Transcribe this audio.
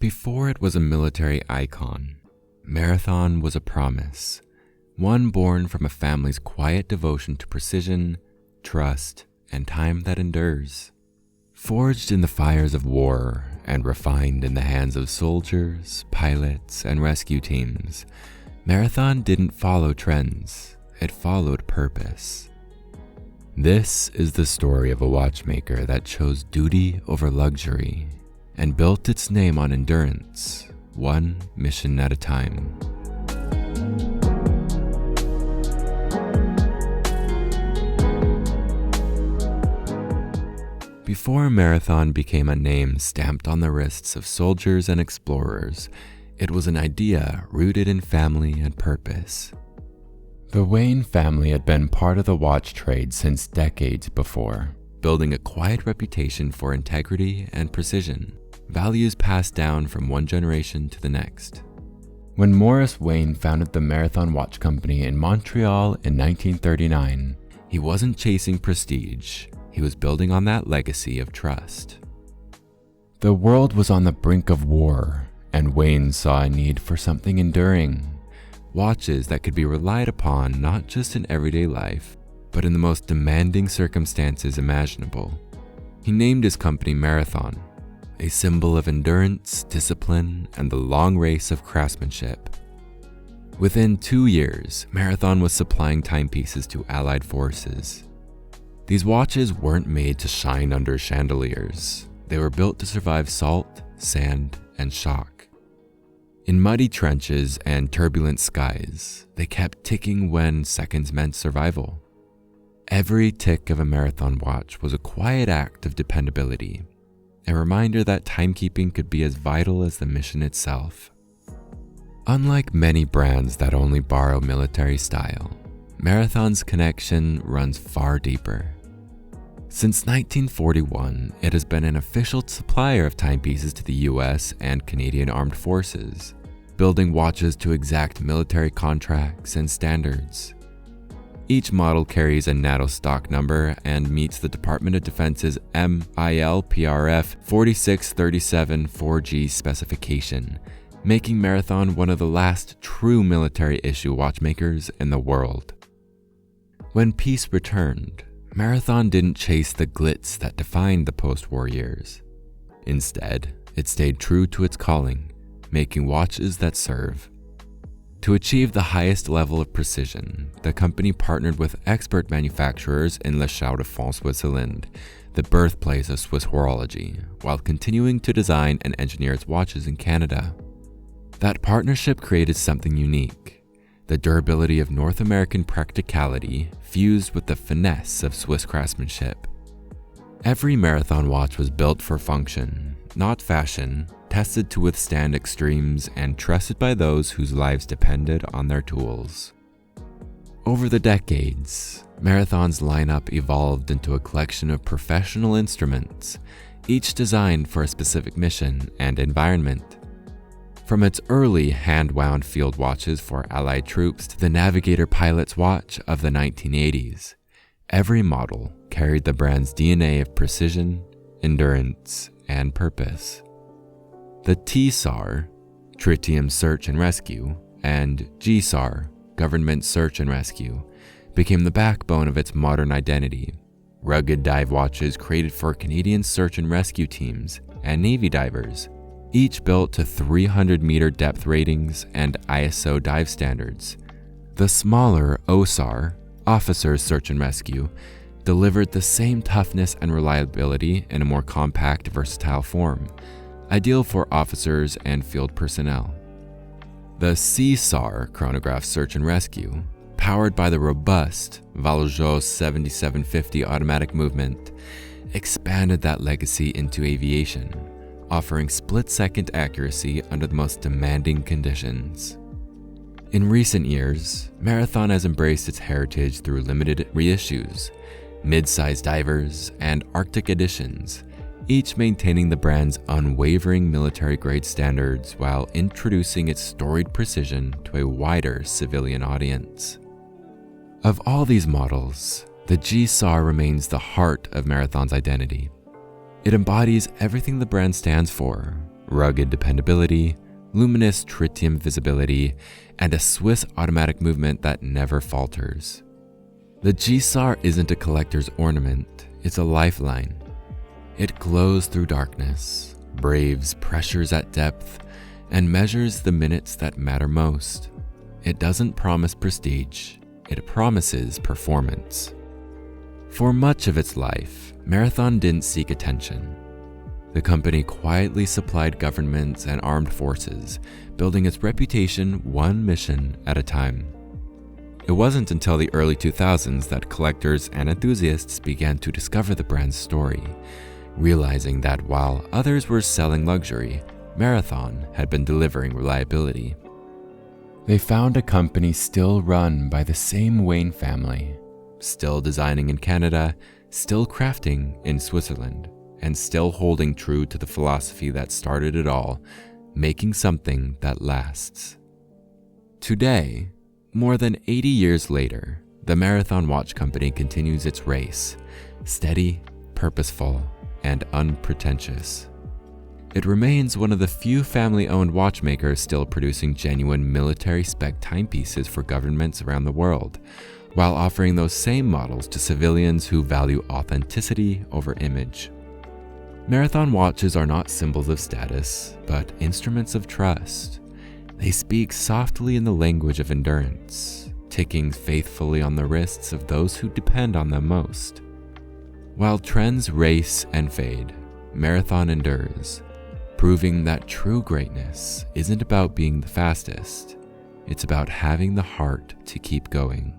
Before it was a military icon, Marathon was a promise, one born from a family's quiet devotion to precision, trust, and time that endures. Forged in the fires of war and refined in the hands of soldiers, pilots, and rescue teams, Marathon didn't follow trends, it followed purpose. This is the story of a watchmaker that chose duty over luxury and built its name on endurance, one mission at a time. Before Marathon became a name stamped on the wrists of soldiers and explorers, it was an idea rooted in family and purpose. The Wayne family had been part of the watch trade since decades before, building a quiet reputation for integrity and precision, values passed down from one generation to the next. When Morris Wayne founded the Marathon Watch Company in Montreal in 1939, he wasn't chasing prestige, he was building on that legacy of trust. The world was on the brink of war, and Wayne saw a need for something enduring. Watches that could be relied upon not just in everyday life, but in the most demanding circumstances imaginable. He named his company Marathon, a symbol of endurance, discipline, and the long race of craftsmanship. Within 2 years, Marathon was supplying timepieces to Allied forces. These watches weren't made to shine under chandeliers. They were built to survive salt, sand, and shock. In muddy trenches and turbulent skies, they kept ticking when seconds meant survival. Every tick of a Marathon watch was a quiet act of dependability, a reminder that timekeeping could be as vital as the mission itself. Unlike many brands that only borrow military style, Marathon's connection runs far deeper. Since 1941, it has been an official supplier of timepieces to the US and Canadian Armed Forces, building watches to exact military contracts and standards. Each model carries a NATO stock number and meets the Department of Defense's MIL-PRF 4637 4G specification, making Marathon one of the last true military-issue watchmakers in the world. When peace returned, Marathon didn't chase the glitz that defined the post-war years. Instead, it stayed true to its calling, making watches that serve. To achieve the highest level of precision, the company partnered with expert manufacturers in Le Chaux de Fonds, Switzerland, the birthplace of Swiss horology, while continuing to design and engineer its watches in Canada. That partnership created something unique, the durability of North American practicality fused with the finesse of Swiss craftsmanship. Every Marathon watch was built for function, not fashion, tested to withstand extremes, and trusted by those whose lives depended on their tools. Over the decades, Marathon's lineup evolved into a collection of professional instruments, each designed for a specific mission and environment. From its early hand-wound field watches for Allied troops to the Navigator Pilot's watch of the 1980s, every model carried the brand's DNA of precision, endurance, and purpose. The GSAR, Tritium Search and Rescue, and GSAR, Government Search and Rescue, became the backbone of its modern identity. Rugged dive watches created for Canadian search and rescue teams and Navy divers, each built to 300-meter depth ratings and ISO dive standards. The smaller OSAR, Officers Search and Rescue, delivered the same toughness and reliability in a more compact, versatile form, ideal for officers and field personnel. The GSAR Chronograph Search and Rescue, powered by the robust Valjoux 7750 automatic movement, expanded that legacy into aviation, offering split-second accuracy under the most demanding conditions. In recent years, Marathon has embraced its heritage through limited reissues, mid-size divers, and Arctic editions, each maintaining the brand's unwavering military-grade standards while introducing its storied precision to a wider civilian audience. Of all these models, the GSAR remains the heart of Marathon's identity. It embodies everything the brand stands for: rugged dependability, luminous tritium visibility, and a Swiss automatic movement that never falters. The GSAR isn't a collector's ornament, it's a lifeline. It glows through darkness, braves pressures at depth, and measures the minutes that matter most. It doesn't promise prestige, it promises performance. For much of its life, Marathon didn't seek attention. The company quietly supplied governments and armed forces, building its reputation one mission at a time. It wasn't until the early 2000s that collectors and enthusiasts began to discover the brand's story, realizing that while others were selling luxury, Marathon had been delivering reliability. They found a company still run by the same Wayne family, still designing in Canada, still crafting in Switzerland, and still holding true to the philosophy that started it all, making something that lasts. Today, more than 80 years later, the Marathon Watch Company continues its race, steady, purposeful, and unpretentious. It remains one of the few family-owned watchmakers still producing genuine military-spec timepieces for governments around the world, while offering those same models to civilians who value authenticity over image. Marathon watches are not symbols of status, but instruments of trust. They speak softly in the language of endurance, ticking faithfully on the wrists of those who depend on them most. While trends race and fade, Marathon endures, proving that true greatness isn't about being the fastest, it's about having the heart to keep going.